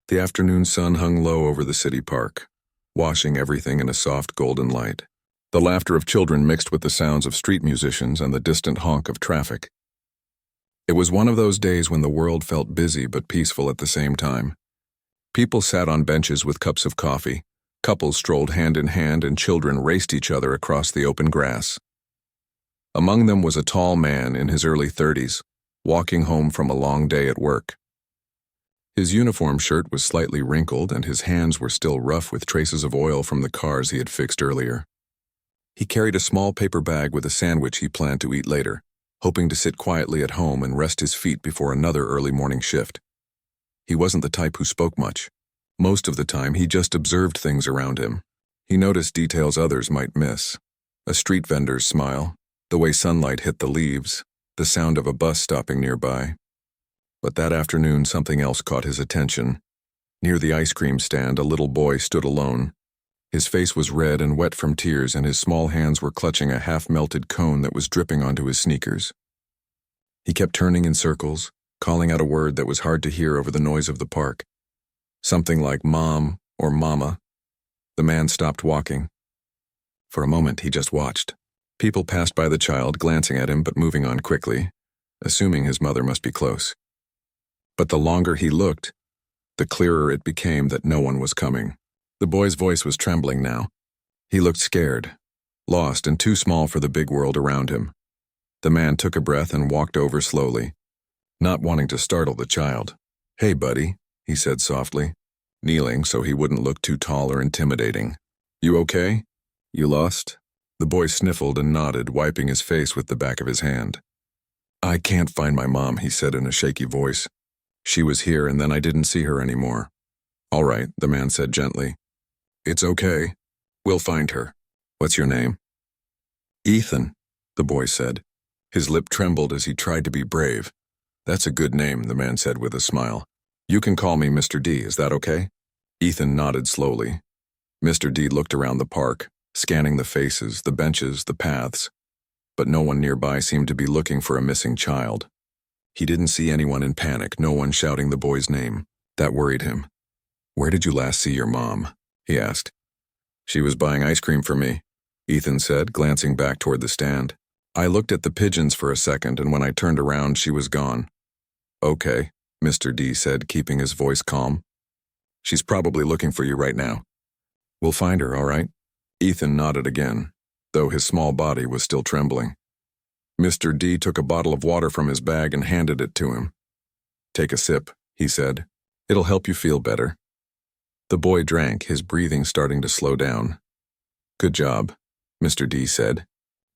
The afternoon sun hung low over the city park, washing everything in a soft golden light. The laughter of children mixed with the sounds of street musicians and the distant honk of traffic. It was one of those days when the world felt busy but peaceful at the same time. People sat on benches with cups of coffee, couples strolled hand in hand, and children raced each other across the open grass. Among them was a tall man in his early 30s, walking home from a long day at work. His uniform shirt was slightly wrinkled and his hands were still rough with traces of oil from the cars he had fixed earlier. He carried a small paper bag with a sandwich he planned to eat later, hoping to sit quietly at home and rest his feet before another early morning shift. He wasn't the type who spoke much. Most of the time, he just observed things around him. He noticed details others might miss. A street vendor's smile, the way sunlight hit the leaves, the sound of a bus stopping nearby. But that afternoon, something else caught his attention. Near the ice cream stand, a little boy stood alone. His face was red and wet from tears, and his small hands were clutching a half-melted cone that was dripping onto his sneakers. He kept turning in circles, calling out a word that was hard to hear over the noise of the park. Something like mom or mama. The man stopped walking. For a moment, he just watched. People passed by the child, glancing at him but moving on quickly, assuming his mother must be close. But the longer he looked, the clearer it became that no one was coming. The boy's voice was trembling now. He looked scared, lost and too small for the big world around him. The man took a breath and walked over slowly, not wanting to startle the child. "Hey, buddy," he said softly, kneeling so he wouldn't look too tall or intimidating. "You okay? You lost?" The boy sniffled and nodded, wiping his face with the back of his hand. "I can't find my mom," he said in a shaky voice. "She was here and then I didn't see her anymore." "All right," the man said gently. "It's okay. We'll find her. What's your name?" "Ethan," the boy said. His lip trembled as he tried to be brave. "That's a good name," the man said with a smile. "You can call me Mr. D, is that okay?" Ethan nodded slowly. Mr. D looked around the park, scanning the faces, the benches, the paths, but no one nearby seemed to be looking for a missing child. He didn't see anyone in panic, no one shouting the boy's name. That worried him. "Where did you last see your mom?" he asked. "She was buying ice cream for me," Ethan said, glancing back toward the stand. "I looked at the pigeons for a second, and when I turned around, she was gone." "Okay," Mr. D said, keeping his voice calm. "She's probably looking for you right now. We'll find her, all right?" Ethan nodded again, though his small body was still trembling. Mr. D took a bottle of water from his bag and handed it to him. "Take a sip," he said. "It'll help you feel better." The boy drank, his breathing starting to slow down. "Good job," Mr. D said.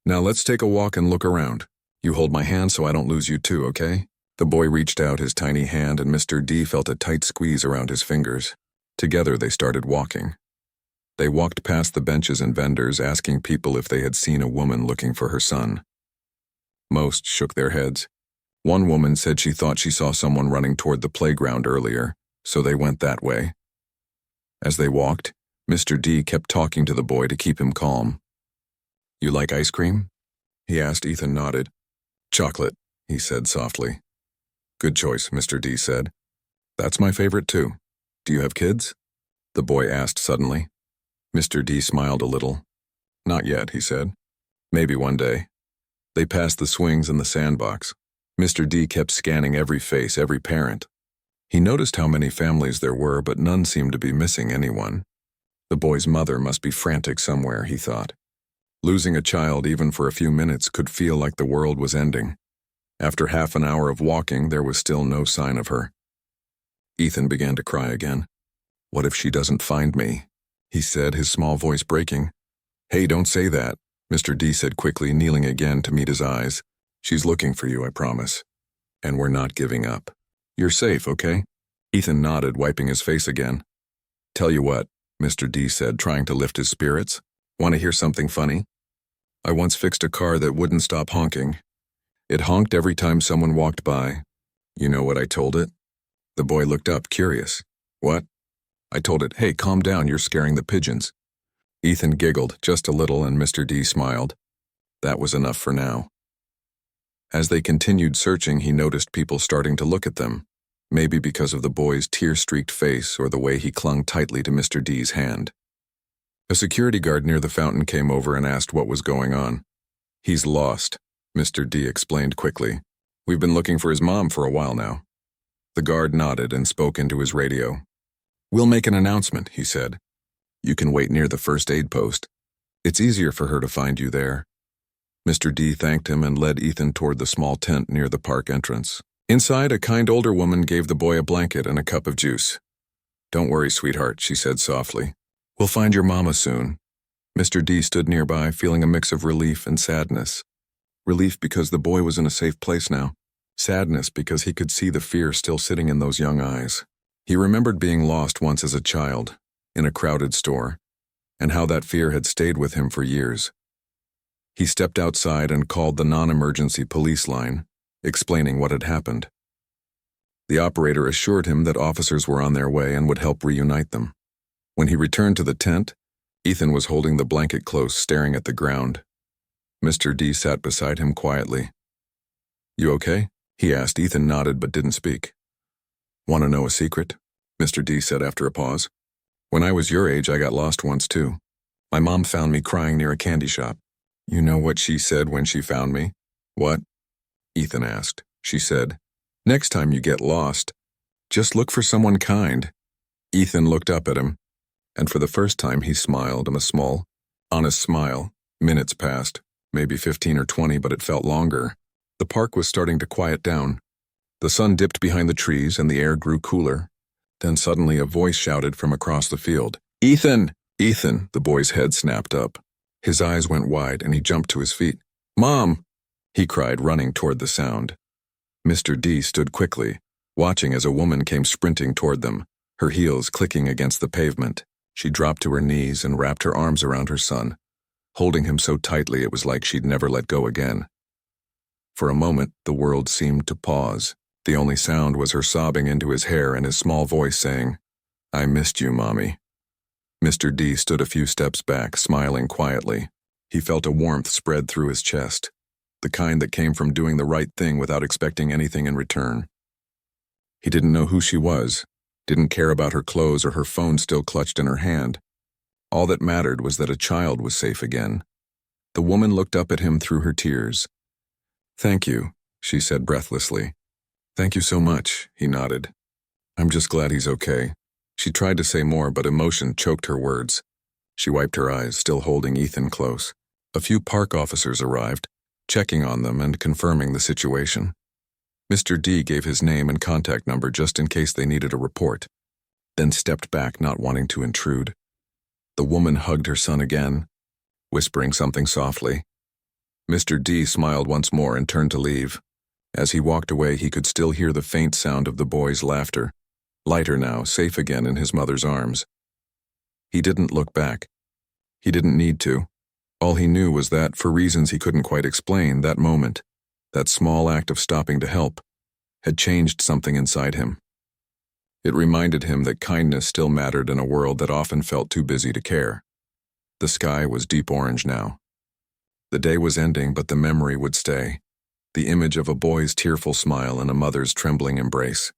"Now let's take a walk and look around. You hold my hand so I don't lose you too, okay?" The boy reached out his tiny hand and Mr. D felt a tight squeeze around his fingers. Together they started walking. They walked past the benches and vendors, asking people if they had seen a woman looking for her son. Most shook their heads. One woman said she thought she saw someone running toward the playground earlier, so they went that way. As they walked, Mr. D kept talking to the boy to keep him calm. "You like ice cream?" he asked. Ethan nodded. "Chocolate," he said softly. "Good choice," Mr. D said. "That's my favorite too. Do you have kids?" the boy asked suddenly. Mr. D smiled a little. "Not yet," he said. "Maybe one day." They passed the swings and the sandbox. Mr. D kept scanning every face, every parent. He noticed how many families there were, but none seemed to be missing anyone. The boy's mother must be frantic somewhere, he thought. Losing a child even for a few minutes could feel like the world was ending. After half an hour of walking, there was still no sign of her. Ethan began to cry again. "What if she doesn't find me?" he said, his small voice breaking. "Hey, don't say that," Mr. D said quickly, kneeling again to meet his eyes. "She's looking for you, I promise. And we're not giving up. You're safe, okay?" Ethan nodded, wiping his face again. "Tell you what," Mr. D said, trying to lift his spirits. "Want to hear something funny? I once fixed a car that wouldn't stop honking. It honked every time someone walked by. You know what I told it?" The boy looked up, curious. "What?" "I told it, 'Hey, calm down, you're scaring the pigeons.'" Ethan giggled just a little and Mr. D smiled. That was enough for now. As they continued searching, he noticed people starting to look at them. maybe because of the boy's tear-streaked face or the way he clung tightly to Mr. D's hand. A security guard near the fountain came over and asked what was going on. "He's lost," Mr. D explained quickly. "We've been looking for his mom for a while now." The guard nodded and spoke into his radio. "We'll make an announcement," he said. "You can wait near the first aid post. It's easier for her to find you there." Mr. D thanked him and led Ethan toward the small tent near the park entrance. Inside, a kind older woman gave the boy a blanket and a cup of juice. "Don't worry, sweetheart," she said softly. "We'll find your mama soon." Mr. D stood nearby, feeling a mix of relief and sadness. Relief because the boy was in a safe place now. Sadness because he could see the fear still sitting in those young eyes. He remembered being lost once as a child, in a crowded store, and how that fear had stayed with him for years. He stepped outside and called the non-emergency police line, explaining what had happened. The operator assured him that officers were on their way and would help reunite them. When he returned to the tent, Ethan was holding the blanket close, staring at the ground. Mr. D sat beside him quietly. "You okay?" he asked. Ethan nodded but didn't speak. "Want to know a secret?" Mr. D said after a pause. "When I was your age, I got lost once too. My mom found me crying near a candy shop. You know what she said when she found me?" "What?" Ethan asked. "She said, 'Next time you get lost, just look for someone kind.'" Ethan looked up at him, and for the first time he smiled, a small, honest smile. Minutes passed, maybe 15 or 20, but it felt longer. The park was starting to quiet down. The sun dipped behind the trees and the air grew cooler. Then suddenly a voice shouted from across the field. "Ethan! Ethan!" The boy's head snapped up. His eyes went wide and he jumped to his feet. "Mom!" he cried, running toward the sound. Mr. D stood quickly, watching as a woman came sprinting toward them, her heels clicking against the pavement. She dropped to her knees and wrapped her arms around her son, holding him so tightly it was like she'd never let go again. For a moment, the world seemed to pause. The only sound was her sobbing into his hair and his small voice saying, "I missed you, Mommy." Mr. D stood a few steps back, smiling quietly. He felt a warmth spread through his chest, the kind that came from doing the right thing without expecting anything in return. He didn't know who she was, didn't care about her clothes or her phone still clutched in her hand. All that mattered was that a child was safe again. The woman looked up at him through her tears. "Thank you," she said breathlessly. "Thank you so much," he nodded. "I'm just glad he's okay." She tried to say more, but emotion choked her words. She wiped her eyes, still holding Ethan close. A few park officers arrived, checking on them and confirming the situation. Mr. D gave his name and contact number just in case they needed a report, then stepped back, not wanting to intrude. The woman hugged her son again, whispering something softly. Mr. D smiled once more and turned to leave. As he walked away, he could still hear the faint sound of the boy's laughter, lighter now, safe again in his mother's arms. He didn't look back. He didn't need to. All he knew was that, for reasons he couldn't quite explain, that moment, that small act of stopping to help, had changed something inside him. It reminded him that kindness still mattered in a world that often felt too busy to care. The sky was deep orange now. The day was ending, but the memory would stay. The image of a boy's tearful smile and a mother's trembling embrace.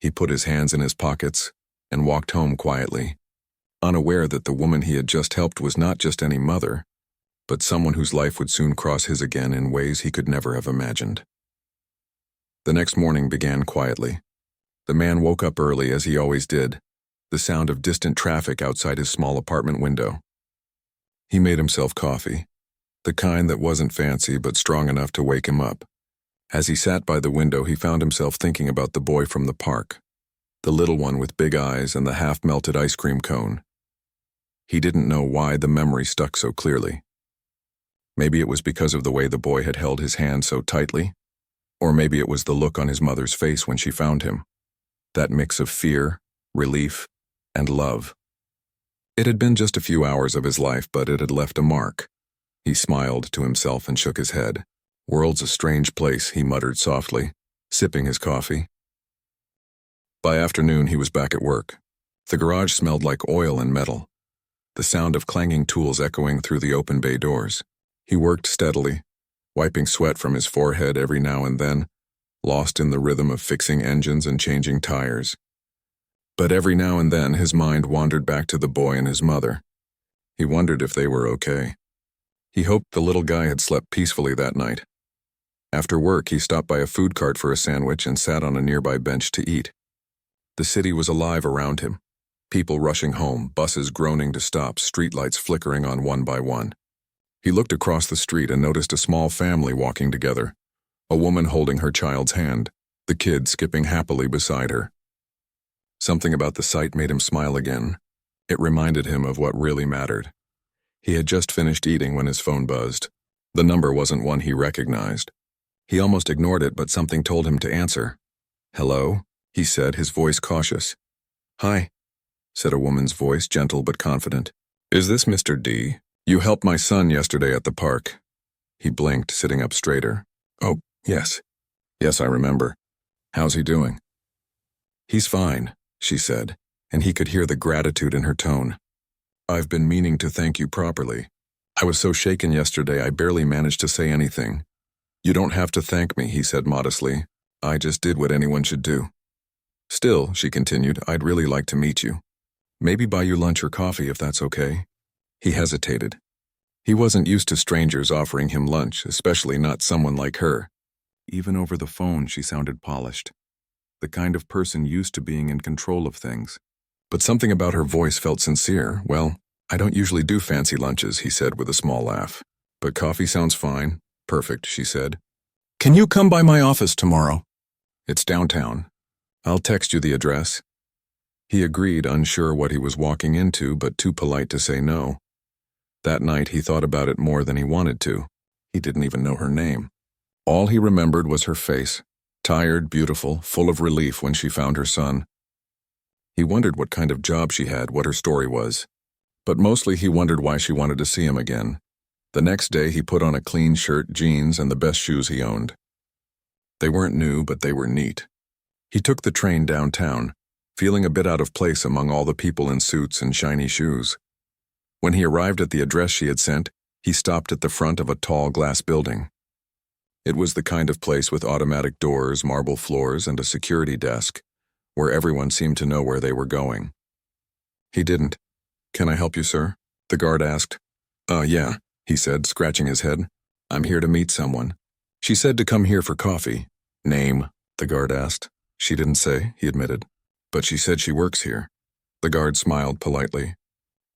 He put his hands in his pockets and walked home quietly, unaware that the woman he had just helped was not just any mother, but someone whose life would soon cross his again in ways he could never have imagined. The next morning began quietly. The man woke up early, as he always did, the sound of distant traffic outside his small apartment window. He made himself coffee, the kind that wasn't fancy but strong enough to wake him up. As he sat by the window, he found himself thinking about the boy from the park, the little one with big eyes and the half-melted ice cream cone. He didn't know why the memory stuck so clearly. Maybe it was because of the way the boy had held his hand so tightly, or maybe it was the look on his mother's face when she found him, that mix of fear, relief, and love. It had been just a few hours of his life, but it had left a mark. He smiled to himself and shook his head. "World's a strange place," he muttered softly, sipping his coffee. By afternoon, he was back at work. The garage smelled like oil and metal, the sound of clanging tools echoing through the open bay doors. He worked steadily, wiping sweat from his forehead every now and then, lost in the rhythm of fixing engines and changing tires. But every now and then his mind wandered back to the boy and his mother. He wondered if they were okay. He hoped the little guy had slept peacefully that night. After work, he stopped by a food cart for a sandwich and sat on a nearby bench to eat. The city was alive around him. People rushing home, buses groaning to stop, streetlights flickering on one by one. He looked across the street and noticed a small family walking together, a woman holding her child's hand, the kid skipping happily beside her. Something about the sight made him smile again. It reminded him of what really mattered. He had just finished eating when his phone buzzed. The number wasn't one he recognized. He almost ignored it, but something told him to answer. "Hello?" he said, his voice cautious. "Hi," said a woman's voice, gentle but confident. "Is this Mr. D? You helped my son yesterday at the park." He blinked, sitting up straighter. "Oh, yes. Yes, I remember. How's he doing?" "He's fine," she said, and he could hear the gratitude in her tone. "I've been meaning to thank you properly. I was so shaken yesterday I barely managed to say anything." "You don't have to thank me," he said modestly. "I just did what anyone should do." "Still," she continued, "I'd really like to meet you. Maybe buy you lunch or coffee if that's okay." He hesitated. He wasn't used to strangers offering him lunch, especially not someone like her. Even over the phone, she sounded polished. The kind of person used to being in control of things. But something about her voice felt sincere. "Well, I don't usually do fancy lunches," he said with a small laugh. "But coffee sounds fine." "Perfect," she said. "Can you come by my office tomorrow?" "It's downtown. I'll text you the address." He agreed, unsure what he was walking into, but too polite to say no. That night he thought about it more than he wanted to. He didn't even know her name. All he remembered was her face, tired, beautiful, full of relief when she found her son. He wondered what kind of job she had, what her story was. But mostly he wondered why she wanted to see him again. The next day he put on a clean shirt, jeans, and the best shoes he owned. They weren't new, but they were neat. He took the train downtown, feeling a bit out of place among all the people in suits and shiny shoes. When he arrived at the address she had sent, he stopped at the front of a tall glass building. It was the kind of place with automatic doors, marble floors, and a security desk, where everyone seemed to know where they were going. He didn't. "Can I help you, sir?" the guard asked. Yeah," he said, scratching his head. "I'm here to meet someone. She said to come here for coffee." "Name?" the guard asked. "She didn't say," he admitted. "But she said she works here." The guard smiled politely.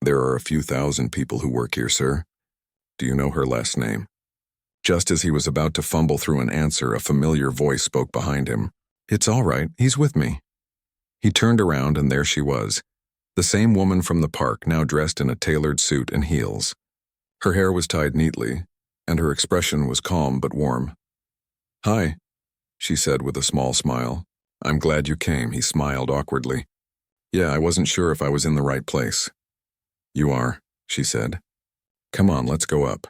"There are a few thousand people who work here, sir. Do you know her last name?" Just as he was about to fumble through an answer, a familiar voice spoke behind him. "It's all right, he's with me." He turned around and there she was, the same woman from the park, now dressed in a tailored suit and heels. Her hair was tied neatly, and her expression was calm but warm. "Hi," she said with a small smile. "I'm glad you came," he smiled awkwardly. "Yeah, I wasn't sure if I was in the right place." "You are," she said. "Come on, let's go up."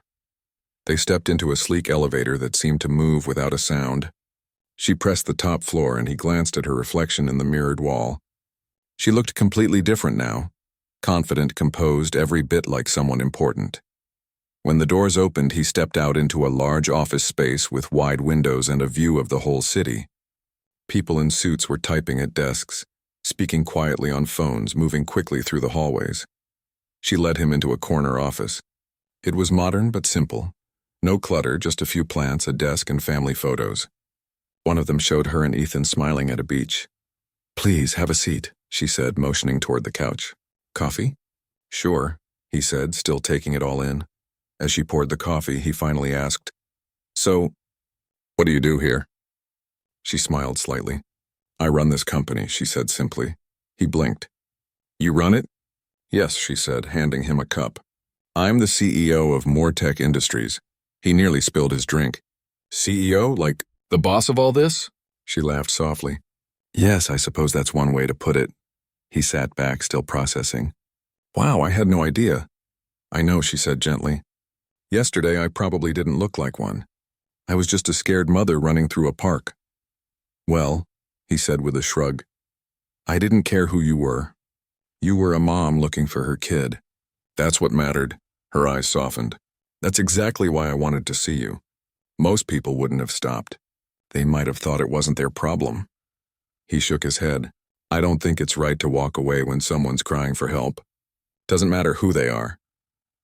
They stepped into a sleek elevator that seemed to move without a sound. She pressed the top floor and he glanced at her reflection in the mirrored wall. She looked completely different now, confident, composed, every bit like someone important. When the doors opened, he stepped out into a large office space with wide windows and a view of the whole city. People in suits were typing at desks, speaking quietly on phones, moving quickly through the hallways. She led him into a corner office. It was modern but simple. No clutter, just a few plants, a desk, and family photos. One of them showed her and Ethan smiling at a beach. "Please, have a seat," she said, motioning toward the couch. "Coffee?" "Sure," he said, still taking it all in. As she poured the coffee, he finally asked, "So, what do you do here?" She smiled slightly. "I run this company," she said simply. He blinked. "You run it?" "Yes," she said, handing him a cup. "I'm the CEO of Mortech Industries." He nearly spilled his drink. "CEO? Like the boss of all this?" She laughed softly. "Yes, I suppose that's one way to put it." He sat back, still processing. "Wow, I had no idea." "I know," she said gently. "Yesterday I probably didn't look like one. I was just a scared mother running through a park." "Well," he said with a shrug, "I didn't care who you were. You were a mom looking for her kid. That's what mattered." Her eyes softened. "That's exactly why I wanted to see you. Most people wouldn't have stopped. They might have thought it wasn't their problem. He shook his head. I don't think it's right to walk away when someone's crying for help. Doesn't matter who they are.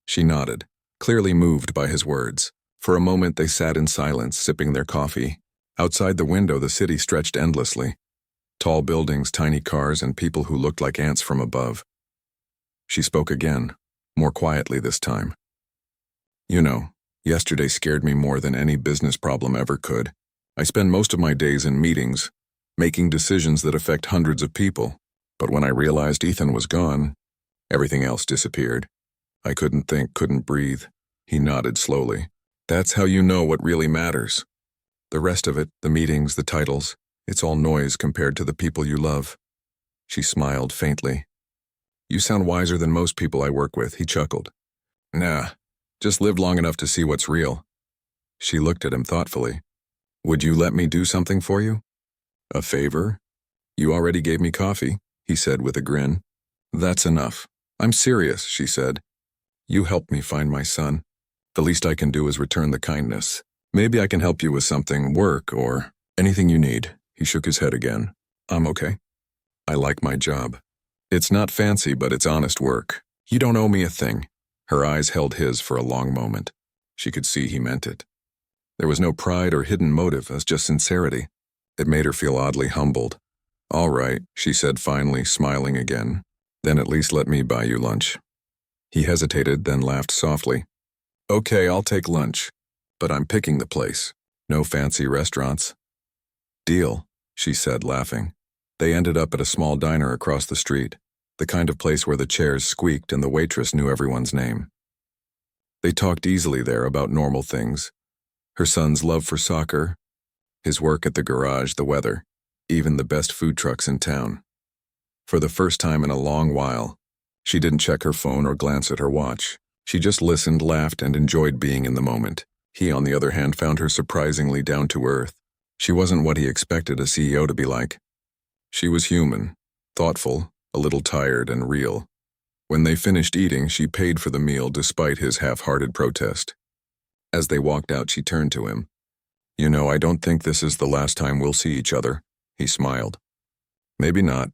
She nodded, clearly moved by his words. For a moment they sat in silence, sipping their coffee. Outside the window the city stretched endlessly. Tall buildings, tiny cars, and people who looked like ants from above. She spoke again, more quietly this time. You know, yesterday scared me more than any business problem ever could. I spend most of my days in meetings, making decisions that affect hundreds of people. But when I realized Ethan was gone, everything else disappeared. I couldn't think, couldn't breathe. He nodded slowly. That's how you know what really matters. The rest of it, the meetings, the titles, it's all noise compared to the people you love. She smiled faintly. You sound wiser than most people I work with, he chuckled. Nah, just lived long enough to see what's real. She looked at him thoughtfully. Would you let me do something for you? A favor? You already gave me coffee, he said with a grin. That's enough. I'm serious, she said. You helped me find my son. The least I can do is return the kindness. Maybe I can help you with something, work, or anything you need. He shook his head again. I'm okay. I like my job. It's not fancy, but it's honest work. You don't owe me a thing. Her eyes held his for a long moment. She could see he meant it. There was no pride or hidden motive, it was just sincerity. It made her feel oddly humbled. All right, she said finally, smiling again. Then at least let me buy you lunch. He hesitated, then laughed softly. Okay, I'll take lunch. But I'm picking the place. No fancy restaurants. Deal, she said, laughing. They ended up at a small diner across the street, the kind of place where the chairs squeaked and the waitress knew everyone's name. They talked easily there about normal things. Her son's love for soccer, his work at the garage, the weather, even the best food trucks in town. For the first time in a long while, she didn't check her phone or glance at her watch. She just listened, laughed, and enjoyed being in the moment. He, on the other hand, found her surprisingly down to earth. She wasn't what he expected a CEO to be like. She was human, thoughtful, a little tired, and real. When they finished eating, she paid for the meal despite his half-hearted protest. As they walked out, she turned to him. You know, I don't think this is the last time we'll see each other. He smiled. Maybe not.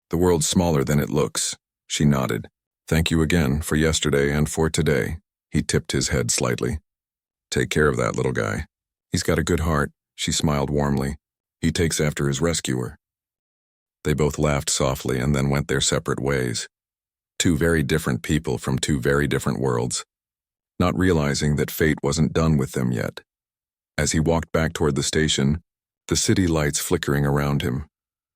The world's smaller than it looks. She nodded. Thank you again for yesterday and for today. He tipped his head slightly. Take care of that little guy. He's got a good heart. She smiled warmly. He takes after his rescuer. They both laughed softly and then went their separate ways. Two very different people from two very different worlds, not realizing that fate wasn't done with them yet. As he walked back toward the station, the city lights flickering around him,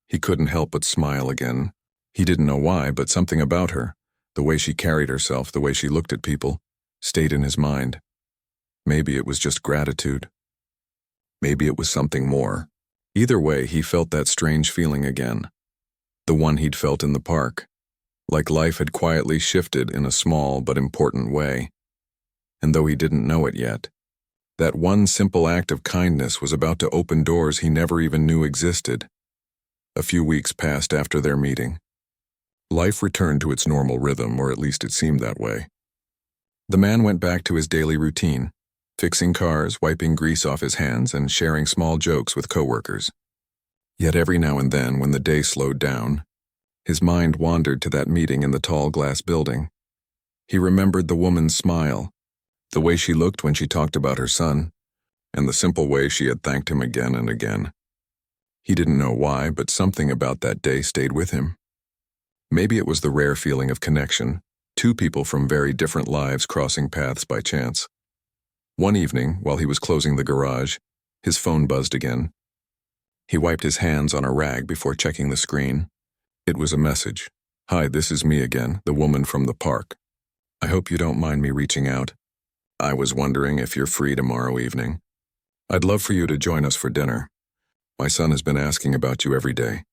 he couldn't help but smile again. He didn't know why, but something about her, the way she carried herself, the way she looked at people, stayed in his mind. Maybe it was just gratitude. Maybe it was something more. Either way, he felt that strange feeling again. The one he'd felt in the park, like life had quietly shifted in a small but important way. And though he didn't know it yet, that one simple act of kindness was about to open doors he never even knew existed. A few weeks passed after their meeting. Life returned to its normal rhythm, or at least it seemed that way. The man went back to his daily routine, fixing cars, wiping grease off his hands, and sharing small jokes with coworkers. Yet every now and then, when the day slowed down, his mind wandered to that meeting in the tall glass building. He remembered the woman's smile, the way she looked when she talked about her son, and the simple way she had thanked him again and again. He didn't know why, but something about that day stayed with him. Maybe it was the rare feeling of connection, two people from very different lives crossing paths by chance. One evening, while he was closing the garage, his phone buzzed again. He wiped his hands on a rag before checking the screen. It was a message. Hi, this is me again, the woman from the park. I hope you don't mind me reaching out. I was wondering if you're free tomorrow evening. I'd love for you to join us for dinner. My son has been asking about you every day.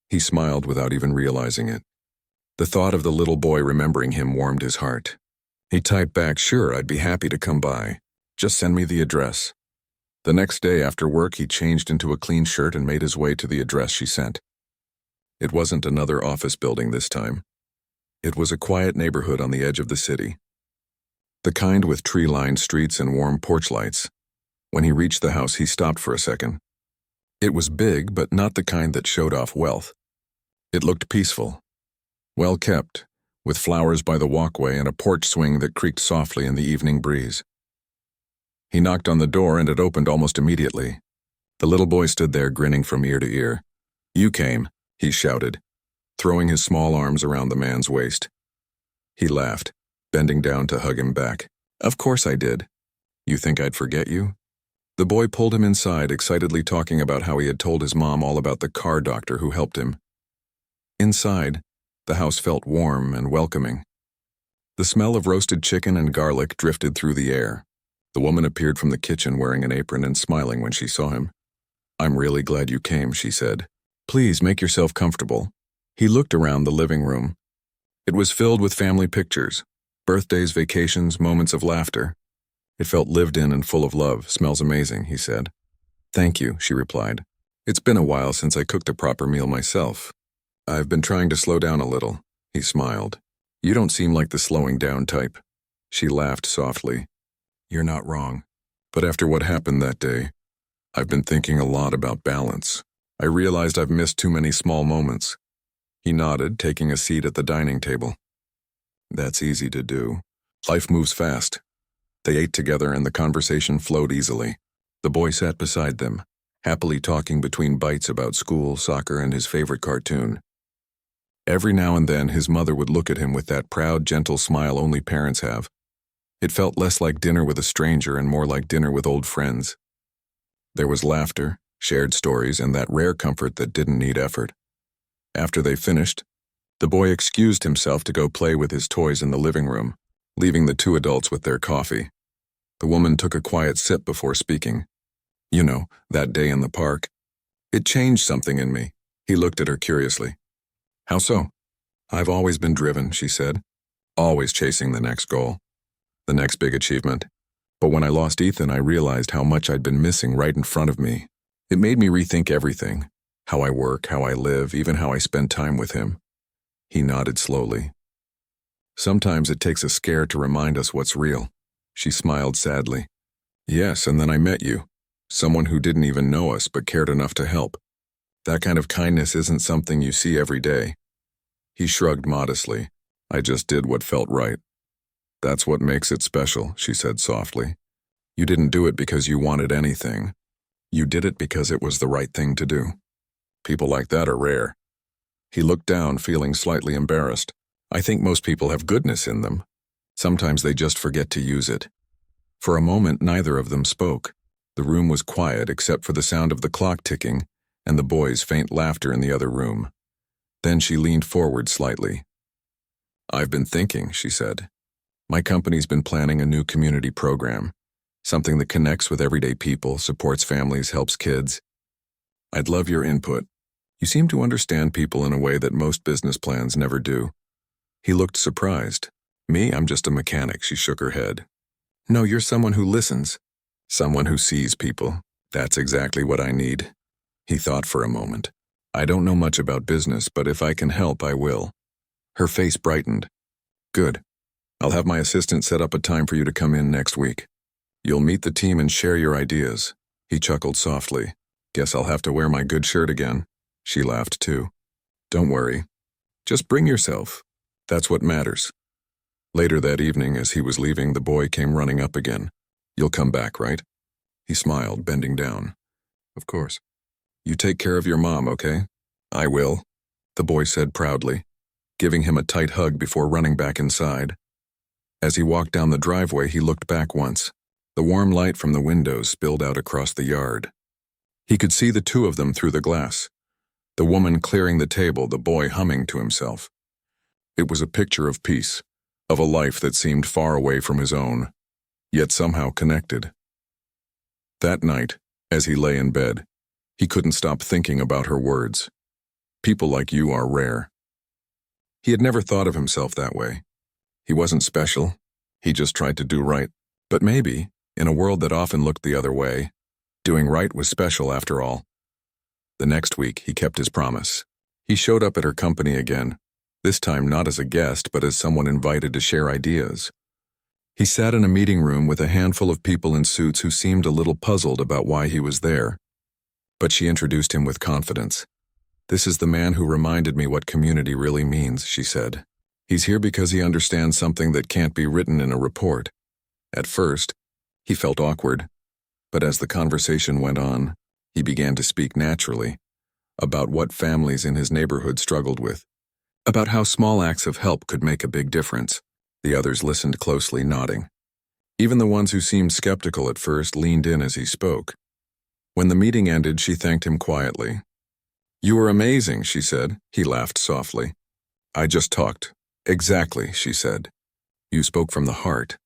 He smiled without even realizing it. The thought of the little boy remembering him warmed his heart. He typed back, sure, I'd be happy to come by. Just send me the address. The next day after work, he changed into a clean shirt and made his way to the address she sent. It wasn't another office building this time. It was a quiet neighborhood on the edge of the city. The kind with tree-lined streets and warm porch lights. When he reached the house, he stopped for a second. It was big, but not the kind that showed off wealth. It looked peaceful, well kept, with flowers by the walkway and a porch swing that creaked softly in the evening breeze. He knocked on the door and it opened almost immediately. The little boy stood there grinning from ear to ear. "You came," he shouted, throwing his small arms around the man's waist. He laughed, bending down to hug him back. "Of course I did. You think I'd forget you?" The boy pulled him inside, excitedly talking about how he had told his mom all about the car doctor who helped him. Inside, the house felt warm and welcoming. The smell of roasted chicken and garlic drifted through the air. The woman appeared from the kitchen wearing an apron and smiling when she saw him. "I'm really glad you came," she said. "Please make yourself comfortable." He looked around the living room. It was filled with family pictures, birthdays, vacations, moments of laughter. It felt lived in and full of love. "Smells amazing," he said. "Thank you," she replied. "It's been a while since I cooked a proper meal myself. I've been trying to slow down a little." He smiled. "You don't seem like the slowing down type." She laughed softly. "You're not wrong. But after what happened that day, I've been thinking a lot about balance. I realized I've missed too many small moments." He nodded, taking a seat at the dining table. "That's easy to do. Life moves fast." They ate together and the conversation flowed easily. The boy sat beside them, happily talking between bites about school, soccer, and his favorite cartoon. Every now and then his mother would look at him with that proud, gentle smile only parents have. It felt less like dinner with a stranger and more like dinner with old friends. There was laughter, shared stories, and that rare comfort that didn't need effort. After they finished, the boy excused himself to go play with his toys in the living room, leaving the two adults with their coffee. The woman took a quiet sip before speaking. "You know, that day in the park. It changed something in me." He looked at her curiously. "How so?" "I've always been driven," she said. "Always chasing the next goal. The next big achievement. But when I lost Ethan, I realized how much I'd been missing right in front of me. It made me rethink everything. How I work, how I live, even how I spend time with him." He nodded slowly. "Sometimes it takes a scare to remind us what's real." She smiled sadly. "Yes, and then I met you. Someone who didn't even know us but cared enough to help. That kind of kindness isn't something you see every day." He shrugged modestly. "I just did what felt right." "That's what makes it special," she said softly. "You didn't do it because you wanted anything. You did it because it was the right thing to do. People like that are rare." He looked down, feeling slightly embarrassed. "I think most people have goodness in them. Sometimes they just forget to use it." For a moment, neither of them spoke. The room was quiet except for the sound of the clock ticking and the boys' faint laughter in the other room. Then she leaned forward slightly. "I've been thinking," she said. "My company's been planning a new community program, something that connects with everyday people, supports families, helps kids. I'd love your input. You seem to understand people in a way that most business plans never do." He looked surprised. "Me? I'm just a mechanic," she shook her head. "No, you're someone who listens. Someone who sees people. That's exactly what I need." He thought for a moment. "I don't know much about business, but if I can help, I will." Her face brightened. "Good. I'll have my assistant set up a time for you to come in next week. You'll meet the team and share your ideas." He chuckled softly. "Guess I'll have to wear my good shirt again." She laughed too. "Don't worry. Just bring yourself. That's what matters." Later that evening, as he was leaving, the boy came running up again. "You'll come back, right?" He smiled, bending down. "Of course. You take care of your mom, okay?" "I will," the boy said proudly, giving him a tight hug before running back inside. As he walked down the driveway, he looked back once. The warm light from the windows spilled out across the yard. He could see the two of them through the glass. The woman clearing the table, the boy humming to himself. It was a picture of peace, of a life that seemed far away from his own, yet somehow connected. That night, as he lay in bed, he couldn't stop thinking about her words. "People like you are rare." He had never thought of himself that way. He wasn't special. He just tried to do right. But maybe, in a world that often looked the other way, doing right was special after all. The next week, he kept his promise. He showed up at her company again, this time not as a guest, but as someone invited to share ideas. He sat in a meeting room with a handful of people in suits who seemed a little puzzled about why he was there. But she introduced him with confidence. "This is the man who reminded me what community really means," she said. "He's here because he understands something that can't be written in a report." At first, he felt awkward, but as the conversation went on, he began to speak naturally about what families in his neighborhood struggled with, about how small acts of help could make a big difference. The others listened closely, nodding. Even the ones who seemed skeptical at first leaned in as he spoke. When the meeting ended, she thanked him quietly. "You were amazing," she said. He laughed softly. "I just talked." "Exactly," she said. "You spoke from the heart.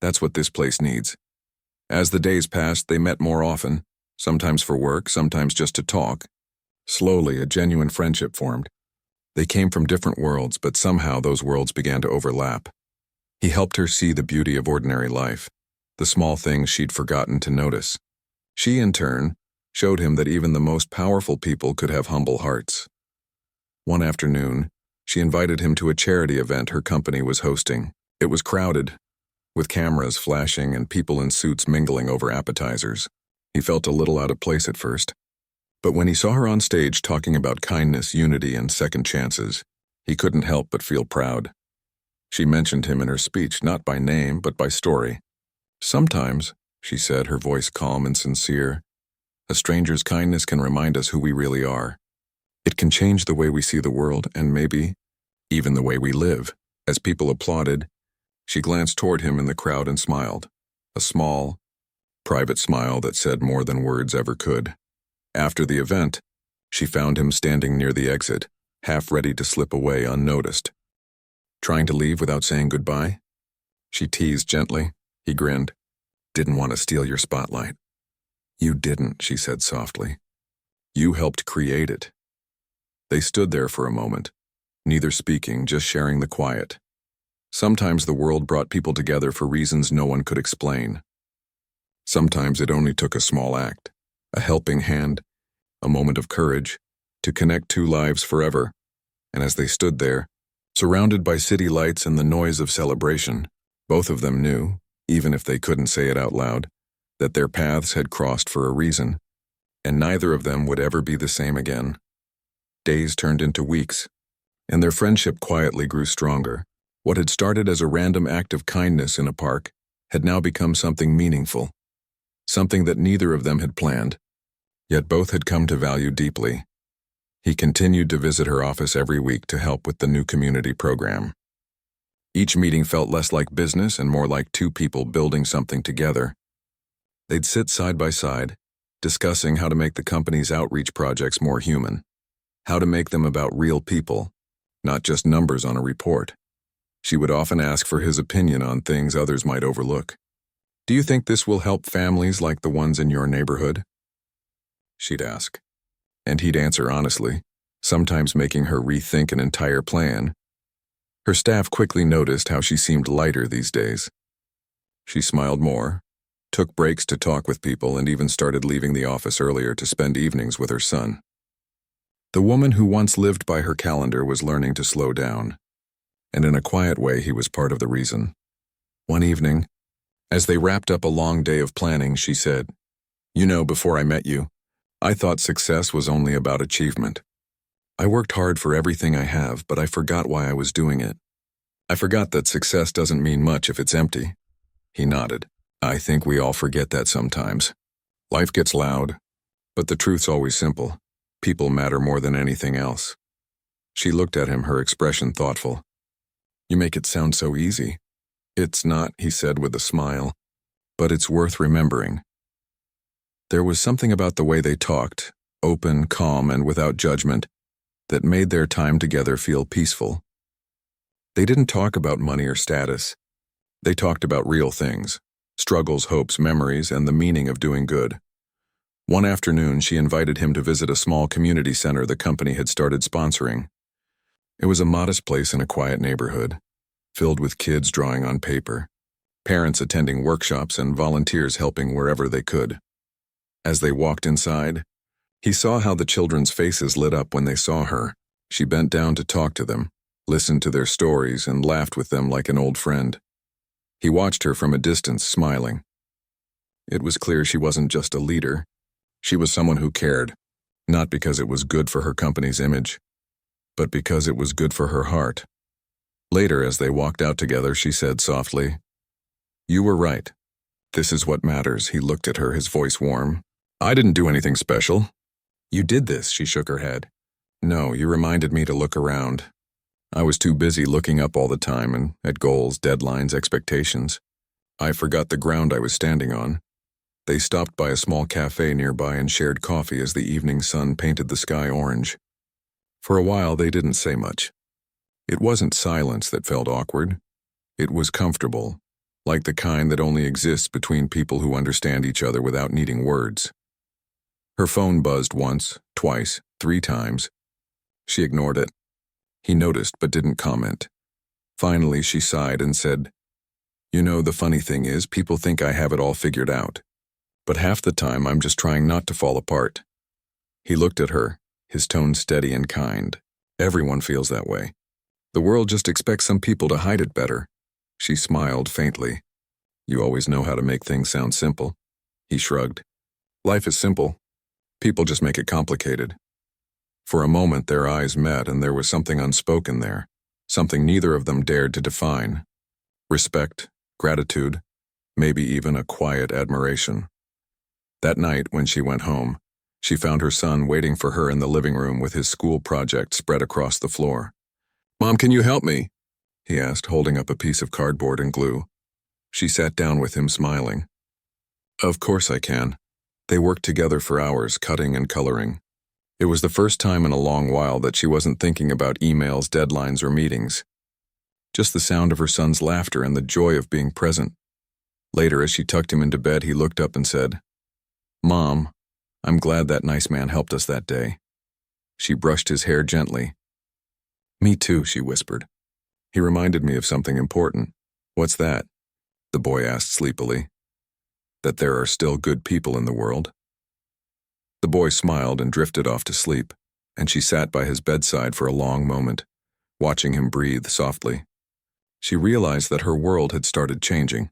That's what this place needs." As the days passed, they met more often, sometimes for work, sometimes just to talk. Slowly, a genuine friendship formed. They came from different worlds, but somehow those worlds began to overlap. He helped her see the beauty of ordinary life, the small things she'd forgotten to notice. She, in turn, showed him that even the most powerful people could have humble hearts. One afternoon, she invited him to a charity event her company was hosting. It was crowded, with cameras flashing and people in suits mingling over appetizers. He felt a little out of place at first. But when he saw her on stage talking about kindness, unity, and second chances, he couldn't help but feel proud. She mentioned him in her speech, not by name, but by story. "Sometimes," she said, her voice calm and sincere, "a stranger's kindness can remind us who we really are. It can change the way we see the world, and maybe even the way we live." As people applauded, she glanced toward him in the crowd and smiled, a small, private smile that said more than words ever could. After the event, she found him standing near the exit, half ready to slip away unnoticed. "Trying to leave without saying goodbye?" she teased gently. He grinned. "Didn't want to steal your spotlight." "You didn't," she said softly. "You helped create it." They stood there for a moment, neither speaking, just sharing the quiet. Sometimes the world brought people together for reasons no one could explain. Sometimes it only took a small act, a helping hand, a moment of courage, to connect two lives forever. And as they stood there, surrounded by city lights and the noise of celebration, both of them knew, even if they couldn't say it out loud, that their paths had crossed for a reason, and neither of them would ever be the same again. Days turned into weeks, and their friendship quietly grew stronger. What had started as a random act of kindness in a park had now become something meaningful, something that neither of them had planned, yet both had come to value deeply. He continued to visit her office every week to help with the new community program. Each meeting felt less like business and more like two people building something together. They'd sit side by side, discussing how to make the company's outreach projects more human, how to make them about real people, not just numbers on a report. She would often ask for his opinion on things others might overlook. "Do you think this will help families like the ones in your neighborhood?" she'd ask. And he'd answer honestly, sometimes making her rethink an entire plan. Her staff quickly noticed how she seemed lighter these days. She smiled more, took breaks to talk with people, and even started leaving the office earlier to spend evenings with her son. The woman who once lived by her calendar was learning to slow down, and in a quiet way he was part of the reason. One evening, as they wrapped up a long day of planning, she said, "You know, before I met you, I thought success was only about achievement. I worked hard for everything I have, but I forgot why I was doing it. I forgot that success doesn't mean much if it's empty." He nodded. "I think we all forget that sometimes. Life gets loud, but the truth's always simple. People matter more than anything else." She looked at him, her expression thoughtful. "You make it sound so easy." "It's not," he said with a smile, "but it's worth remembering." There was something about the way they talked, open, calm, and without judgment, that made their time together feel peaceful. They didn't talk about money or status. They talked about real things, struggles, hopes, memories, and the meaning of doing good. One afternoon, she invited him to visit a small community center the company had started sponsoring. It was a modest place in a quiet neighborhood, filled with kids drawing on paper, parents attending workshops, and volunteers helping wherever they could. As they walked inside, he saw how the children's faces lit up when they saw her. She bent down to talk to them, listened to their stories, and laughed with them like an old friend. He watched her from a distance, smiling. It was clear she wasn't just a leader. She was someone who cared, not because it was good for her company's image, but because it was good for her heart. Later, as they walked out together, she said softly, "You were right. This is what matters." He looked at her, his voice warm. "I didn't do anything special." "You did this," she shook her head. "No, you reminded me to look around. I was too busy looking up all the time and at goals, deadlines, expectations. I forgot the ground I was standing on." They stopped by a small cafe nearby and shared coffee as the evening sun painted the sky orange. For a while, they didn't say much. It wasn't silence that felt awkward. It was comfortable, like the kind that only exists between people who understand each other without needing words. Her phone buzzed once, twice, 3 times. She ignored it. He noticed but didn't comment. Finally, she sighed and said, "You know, the funny thing is, people think I have it all figured out. But half the time, I'm just trying not to fall apart." He looked at her, his tone steady and kind. "Everyone feels that way. The world just expects some people to hide it better." She smiled faintly. "You always know how to make things sound simple." He shrugged. "Life is simple. People just make it complicated." For a moment, their eyes met, and there was something unspoken there, something neither of them dared to define. Respect, gratitude, maybe even a quiet admiration. That night, when she went home, she found her son waiting for her in the living room with his school project spread across the floor. "Mom, can you help me?" he asked, holding up a piece of cardboard and glue. She sat down with him, smiling. "Of course I can." They worked together for hours, cutting and coloring. It was the first time in a long while that she wasn't thinking about emails, deadlines, or meetings. Just the sound of her son's laughter and the joy of being present. Later, as she tucked him into bed, he looked up and said, "Mom, I'm glad that nice man helped us that day." She brushed his hair gently. "Me too," she whispered. "He reminded me of something important." "What's that?" the boy asked sleepily. "That there are still good people in the world." The boy smiled and drifted off to sleep, and she sat by his bedside for a long moment, watching him breathe softly. She realized that her world had started changing,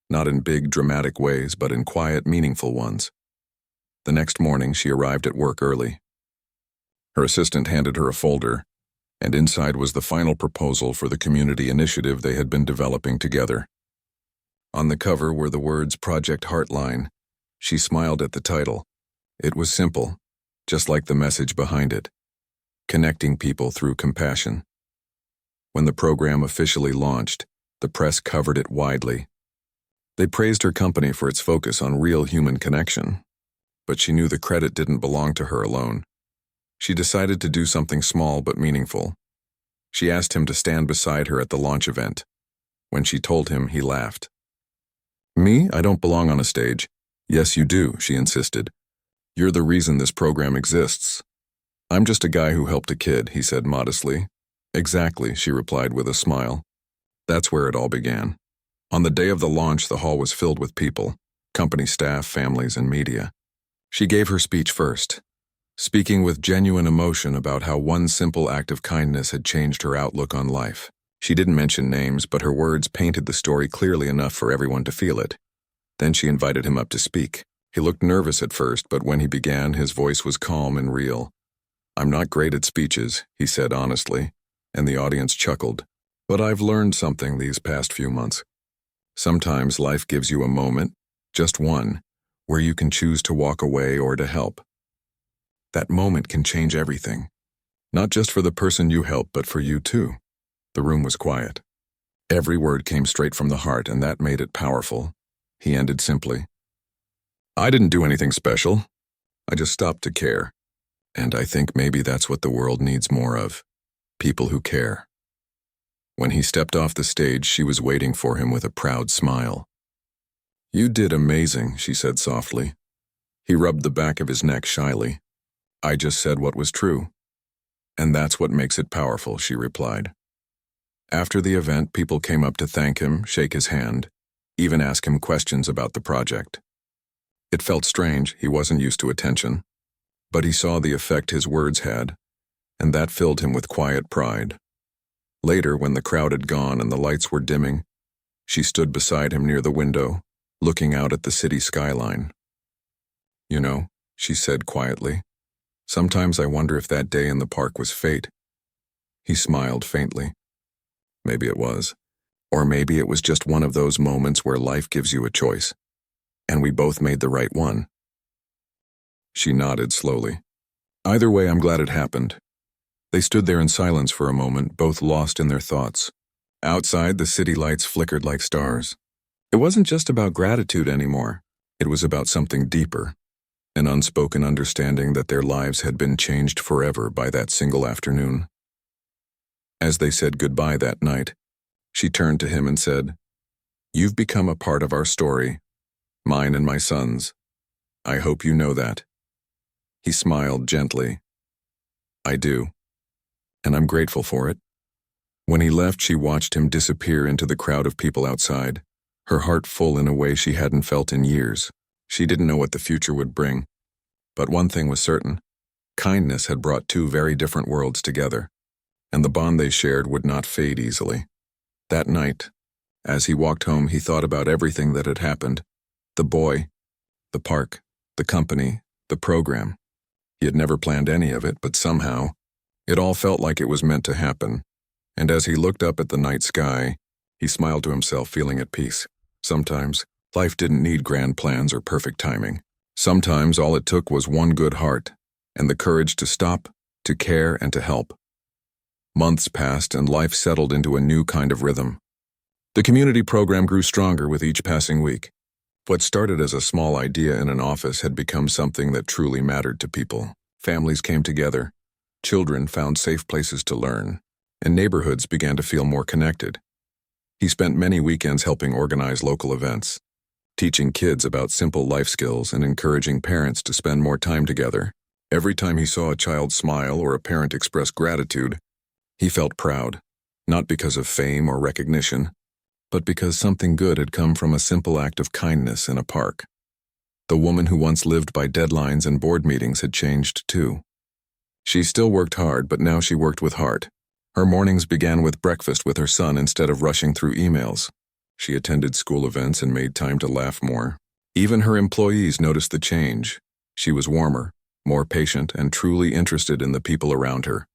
not in big, dramatic ways, but in quiet, meaningful ones. The next morning, she arrived at work early. Her assistant handed her a folder, and inside was the final proposal for the community initiative they had been developing together. On the cover were the words Project Heartline. She smiled at the title. It was simple, just like the message behind it: connecting people through compassion. When the program officially launched, the press covered it widely. They praised her company for its focus on real human connection, but she knew the credit didn't belong to her alone. She decided to do something small but meaningful. She asked him to stand beside her at the launch event. When she told him, he laughed. "Me? I don't belong on a stage." "Yes, you do," she insisted. "You're the reason this program exists." "I'm just a guy who helped a kid," he said modestly. "Exactly," she replied with a smile. That's where it all began. On the day of the launch, the hall was filled with people, company staff, families, and media. She gave her speech first, speaking with genuine emotion about how one simple act of kindness had changed her outlook on life. She didn't mention names, but her words painted the story clearly enough for everyone to feel it. Then she invited him up to speak. He looked nervous at first, but when he began, his voice was calm and real. "I'm not great at speeches," he said honestly, and the audience chuckled. "But I've learned something these past few months. Sometimes life gives you a moment, just one, where you can choose to walk away or to help. That moment can change everything, not just for the person you help, but for you too." The room was quiet. Every word came straight from the heart, and that made it powerful. He ended simply, "I didn't do anything special. I just stopped to care. And I think maybe that's what the world needs more of. People who care." When he stepped off the stage, she was waiting for him with a proud smile. "You did amazing," she said softly. He rubbed the back of his neck shyly. "I just said what was true." "And that's what makes it powerful," she replied. After the event, people came up to thank him, shake his hand, even ask him questions about the project. It felt strange, he wasn't used to attention, but he saw the effect his words had, and that filled him with quiet pride. Later, when the crowd had gone and the lights were dimming, she stood beside him near the window, looking out at the city skyline. "You know," she said quietly. Sometimes I wonder if that day in the park was fate. He smiled faintly. Maybe it was. Or maybe it was just one of those moments where life gives you a choice. And we both made the right one. She nodded slowly. Either way, I'm glad it happened. They stood there in silence for a moment, both lost in their thoughts. Outside, the city lights flickered like stars. It wasn't just about gratitude anymore. It was about something deeper. An unspoken understanding that their lives had been changed forever by that single afternoon. As they said goodbye that night, she turned to him and said, "You've become a part of our story, mine and my son's. I hope you know that." He smiled gently. "I do, and I'm grateful for it." When he left, she watched him disappear into the crowd of people outside, her heart full in a way she hadn't felt in years. She didn't know what the future would bring. But one thing was certain. Kindness had brought two very different worlds together, and the bond they shared would not fade easily. That night, as he walked home, he thought about everything that had happened. The boy, the park, the company, the program. He had never planned any of it, but somehow, it all felt like it was meant to happen. And as he looked up at the night sky, he smiled to himself, feeling at peace. Sometimes, life didn't need grand plans or perfect timing. Sometimes all it took was one good heart, and the courage to stop, to care, and to help. Months passed and life settled into a new kind of rhythm. The community program grew stronger with each passing week. What started as a small idea in an office had become something that truly mattered to people. Families came together, children found safe places to learn, and neighborhoods began to feel more connected. He spent many weekends helping organize local events, teaching kids about simple life skills and encouraging parents to spend more time together. Every time he saw a child smile or a parent express gratitude, he felt proud, not because of fame or recognition, but because something good had come from a simple act of kindness in a park. The woman who once lived by deadlines and board meetings had changed too. She still worked hard, but now she worked with heart. Her mornings began with breakfast with her son instead of rushing through emails. She attended school events and made time to laugh more. Even her employees noticed the change. She was warmer, more patient, and truly interested in the people around her.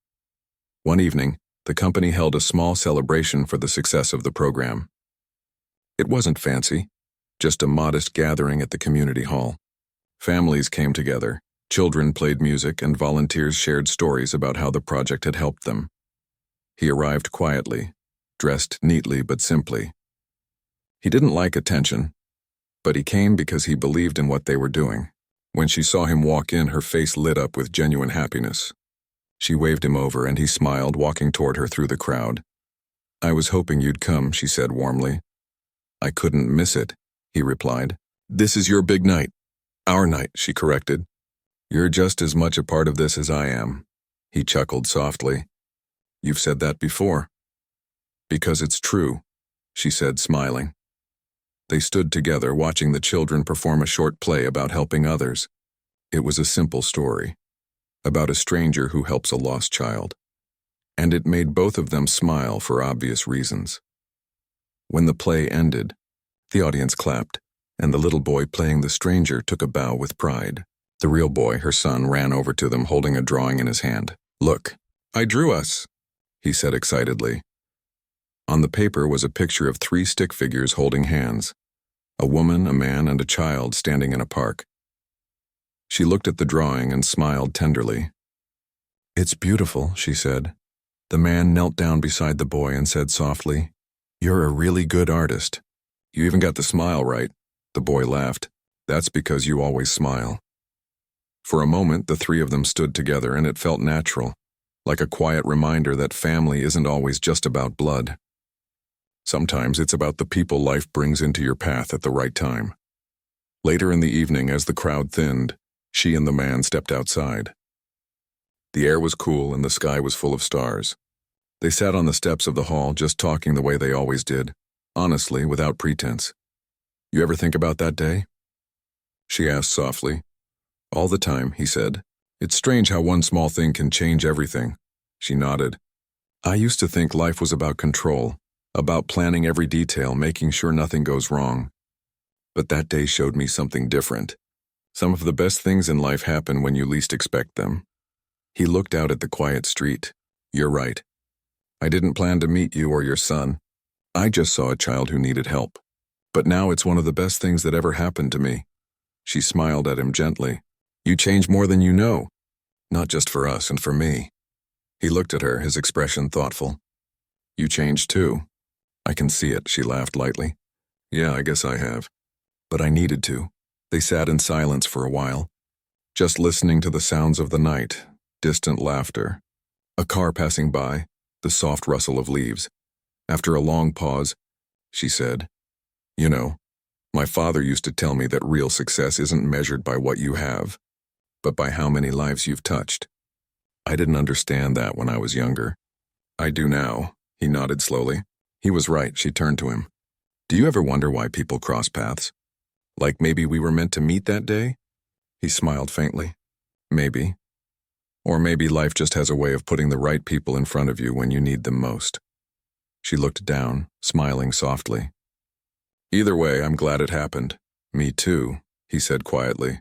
One evening, the company held a small celebration for the success of the program. It wasn't fancy, just a modest gathering at the community hall. Families came together, children played music, and volunteers shared stories about how the project had helped them. He arrived quietly, dressed neatly but simply. He didn't like attention, but he came because he believed in what they were doing. When she saw him walk in, her face lit up with genuine happiness. She waved him over and he smiled, walking toward her through the crowd. "I was hoping you'd come," she said warmly. "I couldn't miss it," he replied. "This is your big night." "Our night," she corrected. "You're just as much a part of this as I am." He chuckled softly. "You've said that before." "Because it's true," she said, smiling. They stood together, watching the children perform a short play about helping others. It was a simple story, about a stranger who helps a lost child. And it made both of them smile for obvious reasons. When the play ended, the audience clapped, and the little boy playing the stranger took a bow with pride. The real boy, her son, ran over to them holding a drawing in his hand. "Look, I drew us," he said excitedly. On the paper was a picture of 3 stick figures holding hands, a woman, a man, and a child standing in a park. She looked at the drawing and smiled tenderly. "It's beautiful," she said. The man knelt down beside the boy and said softly, "You're a really good artist. You even got the smile right." The boy laughed. "That's because you always smile." For a moment, the 3 of them stood together, and it felt natural, like a quiet reminder that family isn't always just about blood. Sometimes it's about the people life brings into your path at the right time. Later in the evening, as the crowd thinned, she and the man stepped outside. The air was cool and the sky was full of stars. They sat on the steps of the hall, just talking the way they always did, honestly, without pretense. "You ever think about that day?" she asked softly. "All the time," he said. "It's strange how one small thing can change everything." She nodded. "I used to think life was about control, about planning every detail, making sure nothing goes wrong. But that day showed me something different, Some of the best things in life happen when you least expect them. He looked out at the quiet street. You're right. I didn't plan to meet you or your son. I just saw a child who needed help. But now it's one of the best things that ever happened to me. She smiled at him gently. You change more than you know. Not just for us and for me. He looked at her, his expression thoughtful. You changed too. I can see it, she laughed lightly. Yeah, I guess I have. But I needed to. They sat in silence for a while, just listening to the sounds of the night, distant laughter, a car passing by, the soft rustle of leaves. After a long pause, she said, You know, my father used to tell me that real success isn't measured by what you have, but by how many lives you've touched. I didn't understand that when I was younger. I do now, he nodded slowly. He was right, she turned to him. Do you ever wonder why people cross paths? Like maybe we were meant to meet that day? He smiled faintly. Maybe. Or maybe life just has a way of putting the right people in front of you when you need them most. She looked down, smiling softly. Either way, I'm glad it happened. Me too, he said quietly.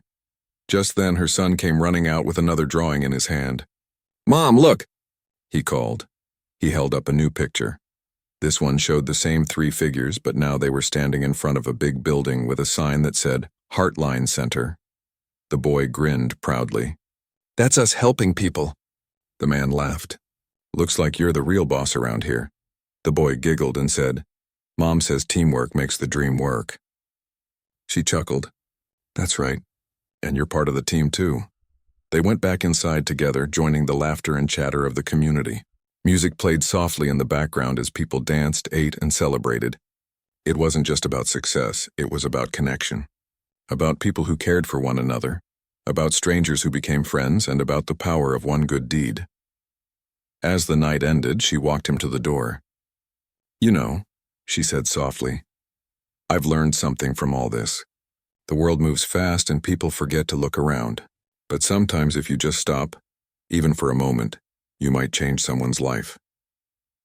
Just then, her son came running out with another drawing in his hand. Mom, look! He called. He held up a new picture. This one showed the same 3 figures, but now they were standing in front of a big building with a sign that said Heartline Center. The boy grinned proudly. That's us helping people. The man laughed. Looks like you're the real boss around here. The boy giggled and said, Mom says teamwork makes the dream work. She chuckled. That's right. And you're part of the team too. They went back inside together, joining the laughter and chatter of the community. Music played softly in the background as people danced, ate, and celebrated. It wasn't just about success, it was about connection. About people who cared for one another. About strangers who became friends, and about the power of one good deed. As the night ended, she walked him to the door. You know, she said softly, I've learned something from all this. The world moves fast and people forget to look around. But sometimes if you just stop, even for a moment, you might change someone's life.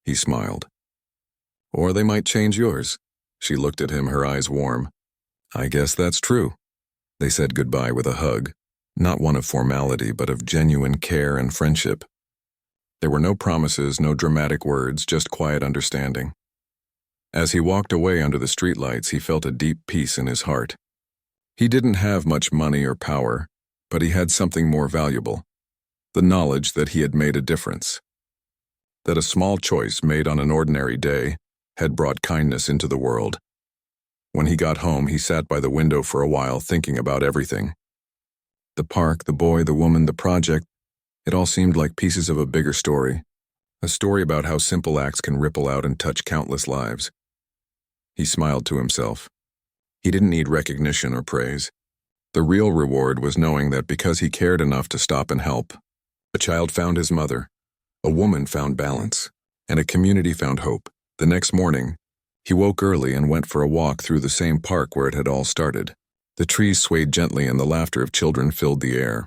He smiled. Or they might change yours. She looked at him, her eyes warm. I guess that's true. They said goodbye with a hug, not one of formality, but of genuine care and friendship. There were no promises, no dramatic words, just quiet understanding. As he walked away under the streetlights, he felt a deep peace in his heart. He didn't have much money or power, but he had something more valuable. The knowledge that he had made a difference. That a small choice made on an ordinary day had brought kindness into the world. When he got home, he sat by the window for a while thinking about everything. The park, the boy, the woman, the project, it all seemed like pieces of a bigger story. A story about how simple acts can ripple out and touch countless lives. He smiled to himself. He didn't need recognition or praise. The real reward was knowing that because he cared enough to stop and help, a child found his mother, a woman found balance, and a community found hope. The next morning, he woke early and went for a walk through the same park where it had all started. The trees swayed gently and the laughter of children filled the air.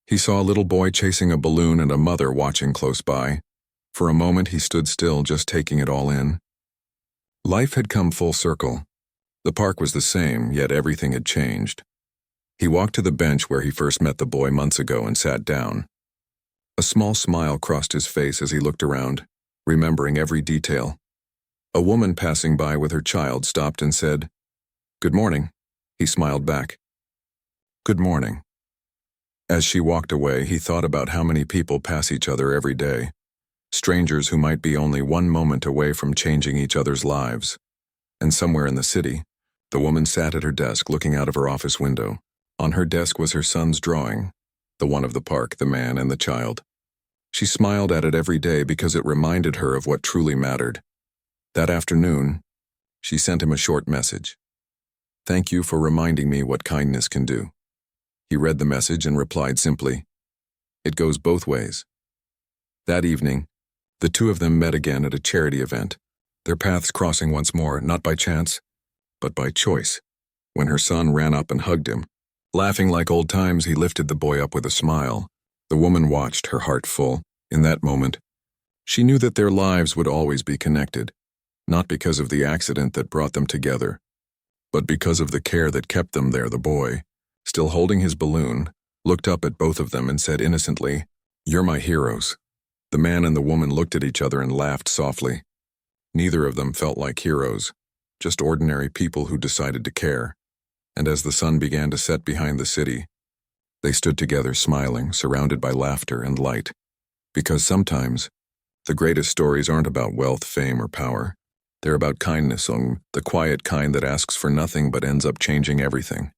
He saw a little boy chasing a balloon and a mother watching close by. For a moment he stood still, just taking it all in. Life had come full circle. The park was the same, yet everything had changed. He walked to the bench where he first met the boy months ago and sat down. A small smile crossed his face as he looked around, remembering every detail. A woman passing by with her child stopped and said, "Good morning." He smiled back. "Good morning." As she walked away, he thought about how many people pass each other every day. Strangers who might be only one moment away from changing each other's lives. And somewhere in the city, the woman sat at her desk looking out of her office window. On her desk was her son's drawing, the one of the park, the man, and the child. She smiled at it every day because it reminded her of what truly mattered. That afternoon, she sent him a short message. "Thank you for reminding me what kindness can do." He read the message and replied simply, "It goes both ways." That evening, the two of them met again at a charity event, their paths crossing once more, not by chance, but by choice. When her son ran up and hugged him, laughing like old times, he lifted the boy up with a smile. The woman watched, her heart full. In that moment, she knew that their lives would always be connected, not because of the accident that brought them together, but because of the care that kept them there. The boy, still holding his balloon, looked up at both of them and said innocently, "You're my heroes." The man and the woman looked at each other and laughed softly. Neither of them felt like heroes, just ordinary people who decided to care. And as the sun began to set behind the city, they stood together smiling, surrounded by laughter and light. Because sometimes, the greatest stories aren't about wealth, fame, or power. They're about kindness, the quiet kind that asks for nothing but ends up changing everything.